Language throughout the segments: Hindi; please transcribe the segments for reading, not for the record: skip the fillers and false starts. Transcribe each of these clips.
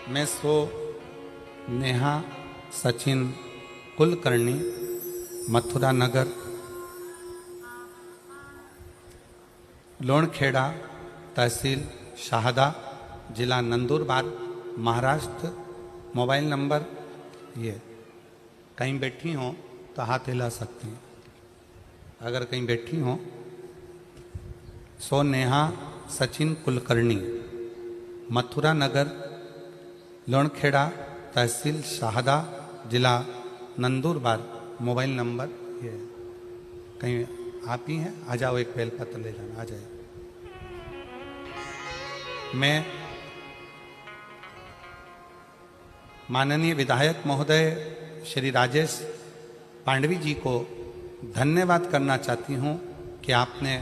मैं सो नेहा सचिन कुलकर्णी, मथुरा नगर, लोणखेड़ा, तहसील शाहदा, जिला नंदुरबार, महाराष्ट्र। मोबाइल नंबर ये, कहीं बैठी हो तो हाथ हिला सकती हैं अगर कहीं बैठी हो। सो नेहा सचिन कुलकर्णी, मथुरा नगर, लोणखेड़ा, तहसील शाहदा, जिला नंदुरबार। मोबाइल नंबर ये, कहीं आप ही हैं? आ जाओ, एक बेलपत्र ले जाना, आ जाए। मैं माननीय विधायक महोदय श्री राजेश पांडवी जी को धन्यवाद करना चाहती हूँ कि आपने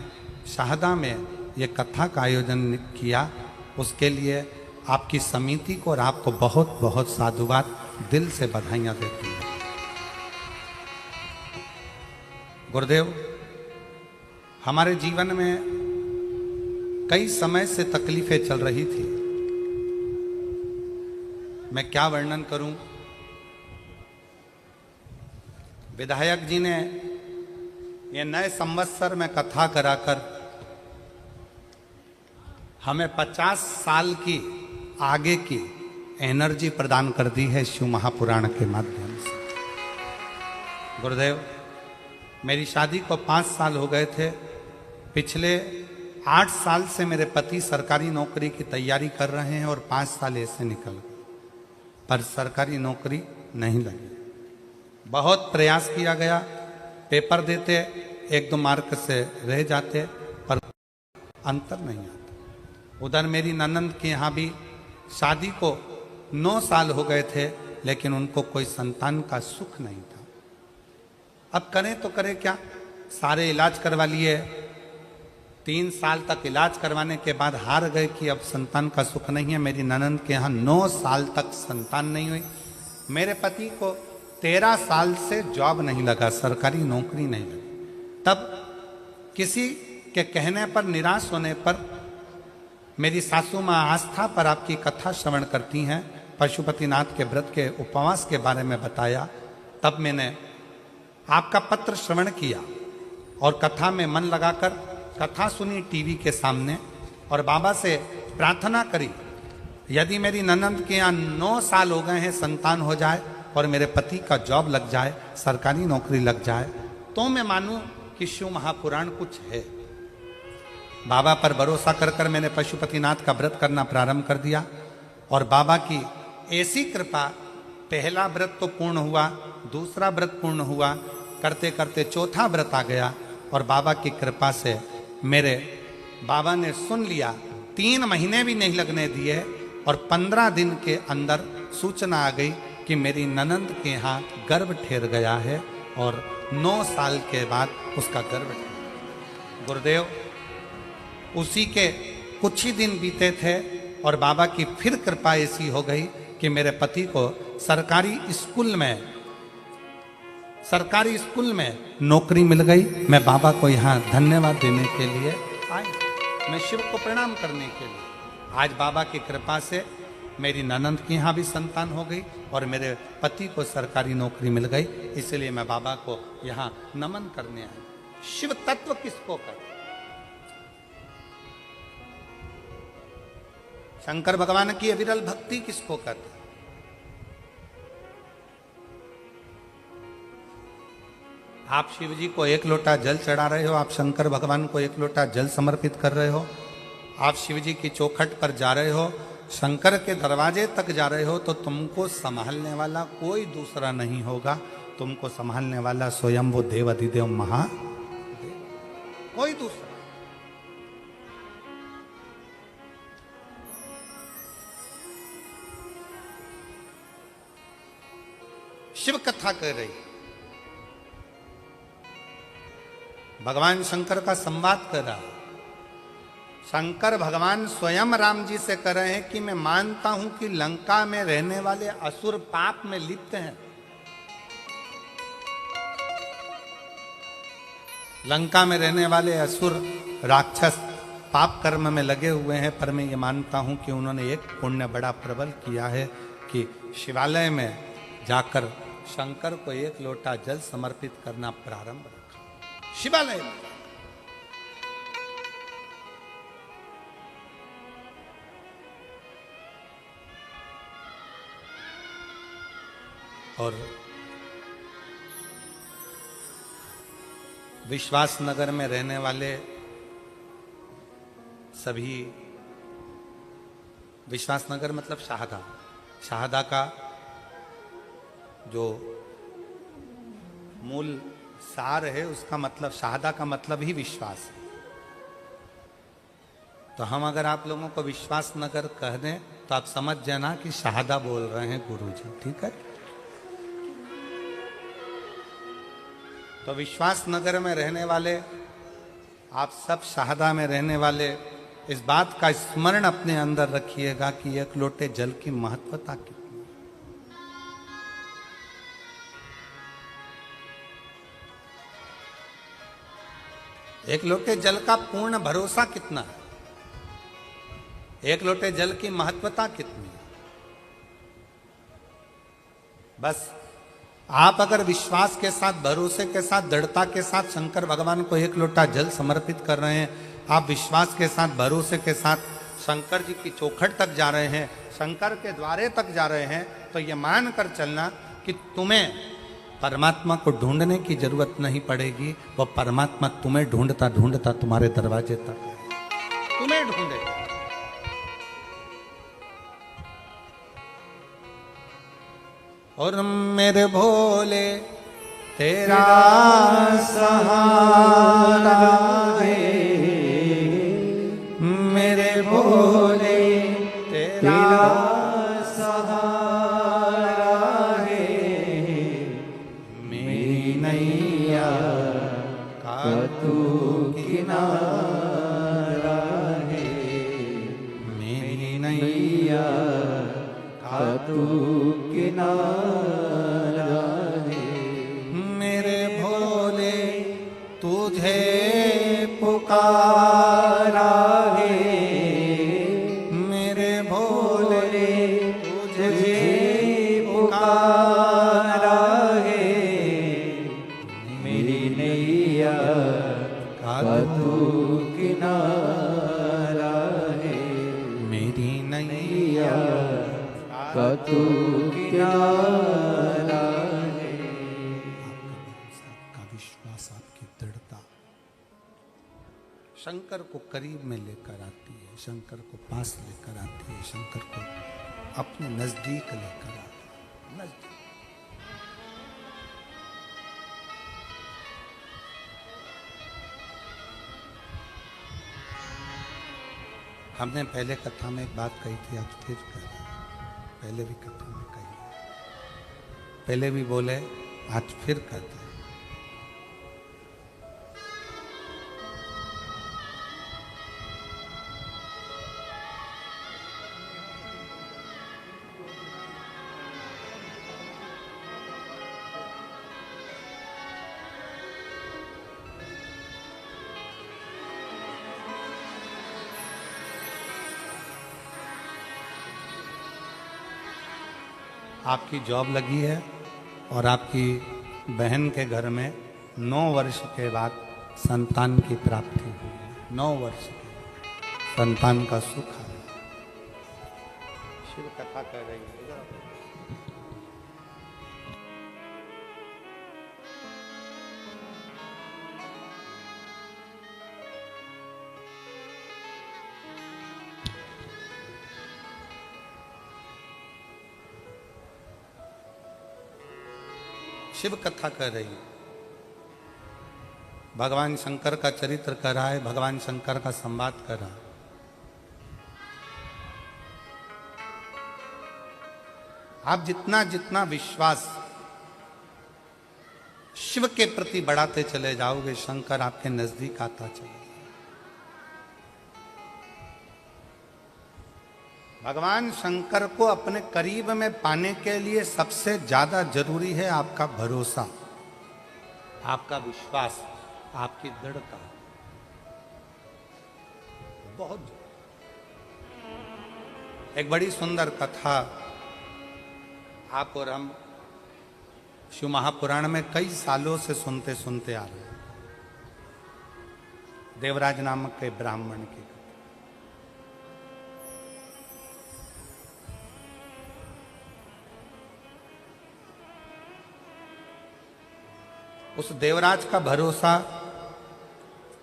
शाहदा में ये कथा का आयोजन किया। उसके लिए आपकी समिति को और आपको बहुत बहुत साधुवाद, दिल से बधाइयाँ देती हूँ। गुरुदेव, हमारे जीवन में कई समय से तकलीफें चल रही थी। मैं क्या वर्णन करूं। विधायक जी ने ये नए संवत्सर में कथा कराकर हमें 50 साल की आगे की एनर्जी प्रदान कर दी है शिव महापुराण के माध्यम से। गुरुदेव, मेरी शादी को 5 साल हो गए थे। पिछले 8 साल से मेरे पति सरकारी नौकरी की तैयारी कर रहे हैं और 5 साल ऐसे निकल गए, पर सरकारी नौकरी नहीं लगी। बहुत प्रयास किया गया, पेपर देते, 1-2 मार्क से रह जाते, पर अंतर नहीं आता। उधर मेरी ननंद के यहाँ भी शादी को 9 साल हो गए थे, लेकिन उनको कोई संतान का सुख नहीं था। अब करें तो करें क्या? सारे इलाज करवा लिए, 3 साल तक इलाज करवाने के बाद हार गए कि अब संतान का सुख नहीं है। मेरी ननंद के यहाँ 9 साल तक संतान नहीं हुई। मेरे पति को 13 साल से जॉब नहीं लगा, सरकारी नौकरी नहीं लगी। तब किसी के कहने पर, निराश होने पर, मेरी सासू माँ आस्था पर आपकी कथा श्रवण करती हैं, पशुपतिनाथ के व्रत के उपवास के बारे में बताया। तब मैंने आपका पत्र श्रवण किया और कथा में मन लगाकर कथा सुनी टीवी के सामने, और बाबा से प्रार्थना करी, यदि मेरी ननंद के यहाँ 9 साल हो गए हैं, संतान हो जाए और मेरे पति का जॉब लग जाए, सरकारी नौकरी लग जाए, तो मैं मानूं कि शिव महापुराण कुछ है। बाबा पर भरोसा कर कर मैंने पशुपतिनाथ का व्रत करना प्रारंभ कर दिया, और बाबा की ऐसी कृपा, पहला व्रत तो पूर्ण हुआ, दूसरा व्रत पूर्ण हुआ, करते करते चौथा व्रत आ गया, और बाबा की कृपा से मेरे बाबा ने सुन लिया। 3 महीने भी नहीं लगने दिए और 15 दिन के अंदर सूचना आ गई कि मेरी ननंद के यहाँ गर्भ ठहर गया है, और 9 साल के बाद उसका गर्भ ठहरा। गुरुदेव, उसी के कुछ ही दिन बीते थे और बाबा की फिर कृपा ऐसी हो गई कि मेरे पति को सरकारी स्कूल में नौकरी मिल गई। मैं बाबा को यहाँ धन्यवाद देने के लिए आया, मैं शिव को प्रणाम करने के लिए। आज बाबा की कृपा से मेरी ननंद की यहाँ भी संतान हो गई और मेरे पति को सरकारी नौकरी मिल गई। इसलिए मैं बाबा को यहाँ नमन करने आया। शिव तत्व किसको कहते? शंकर भगवान की अविरल भक्ति किसको कहते? आप शिव जी को 1 लोटा जल चढ़ा रहे हो, आप शंकर भगवान को 1 लोटा जल समर्पित कर रहे हो, आप शिव जी की चौखट पर जा रहे हो, शंकर के दरवाजे तक जा रहे हो, तो तुमको संभालने वाला कोई दूसरा नहीं होगा। तुमको संभालने वाला स्वयं वो देव अधिदेव महादेव, कोई दूसरा। शिव कथा कह रही, भगवान शंकर का संवाद कर रहा। शंकर भगवान स्वयं राम जी से कह रहे हैं कि मैं मानता हूं कि लंका में रहने वाले असुर पाप में लिप्त हैं। लंका में रहने वाले असुर राक्षस पाप कर्म में लगे हुए हैं, पर मैं ये मानता हूं कि उन्होंने एक पुण्य बड़ा प्रबल किया है कि शिवालय में जाकर शंकर को एक लोटा जल समर्पित करना प्रारंभ रखा। शिवालय में और विश्वास नगर में रहने वाले सभी, विश्वास नगर मतलब शाहदा, शाहदा का जो मूल सार है उसका मतलब, शाहदा का मतलब ही विश्वास है। तो हम अगर आप लोगों को विश्वास नगर कह दें तो आप समझ जाना कि शाहदा बोल रहे हैं गुरुजी, ठीक है। तो विश्वास नगर में रहने वाले आप सब, शाहदा में रहने वाले, इस बात का स्मरण अपने अंदर रखिएगा कि एक लोटे जल की महत्वता कितनी। एक लोटे जल का पूर्ण भरोसा कितना है, एक लोटे जल की महत्वता कितनी है। बस आप अगर विश्वास के साथ, भरोसे के साथ, दृढ़ता के साथ शंकर भगवान को एक लोटा जल समर्पित कर रहे हैं, आप विश्वास के साथ, भरोसे के साथ शंकर जी की चौखट तक जा रहे हैं, शंकर के द्वारे तक जा रहे हैं, तो ये मान कर चलना कि तुम्हें परमात्मा को ढूंढने की जरूरत नहीं पड़ेगी, वो परमात्मा तुम्हें ढूंढता ढूंढता तुम्हारे दरवाजे तक तुम्हें ढूंढेगा। और मेरे भोले तेरा सहारा है, मेरे भोले तेरा सहारा है, मेरी नैया का तू किनारा है, मेरी नैया का तू किनारा है, मेरे भोले तुझे पुकारा है, मेरे भोले तुझे पुकारा है, मेरी नैया का तू किनारा है, मेरी नैया का तू किनारा है। आपका विश्वास, आपकी दृढ़ता शंकर को करीब में लेकर आती है, शंकर को पास लेकर आती है, शंकर को अपने नजदीक लेकर आती है। नजदीक हमने पहले कथा में एक बात कही थी, आज फिर कह रहे हैं, पहले भी कथा में कही, पहले भी बोले, आज फिर कहते हैं। आपकी जॉब लगी है और आपकी बहन के घर में 9 वर्ष के बाद संतान की प्राप्ति हुई है, 9 वर्ष के संतान का सुख है। शिव कथा कह रही है। शिव कथा कह रही है, भगवान शंकर का चरित्र कर रहा है, भगवान शंकर का संवाद कर रहा है। आप जितना जितना विश्वास शिव के प्रति बढ़ाते चले जाओगे, शंकर आपके नजदीक आता चले। भगवान शंकर को अपने करीब में पाने के लिए सबसे ज्यादा जरूरी है आपका भरोसा, आपका विश्वास, आपकी दृढ़ता। बहुत। एक बड़ी सुंदर कथा आप और हम शिव महापुराण में कई सालों से सुनते सुनते आ रहे हैं। देवराज नामक के ब्राह्मण की। उस देवराज का भरोसा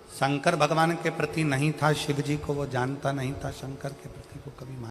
शंकर भगवान के प्रति नहीं था, शिव जी को वो जानता नहीं था, शंकर के प्रति वो कभी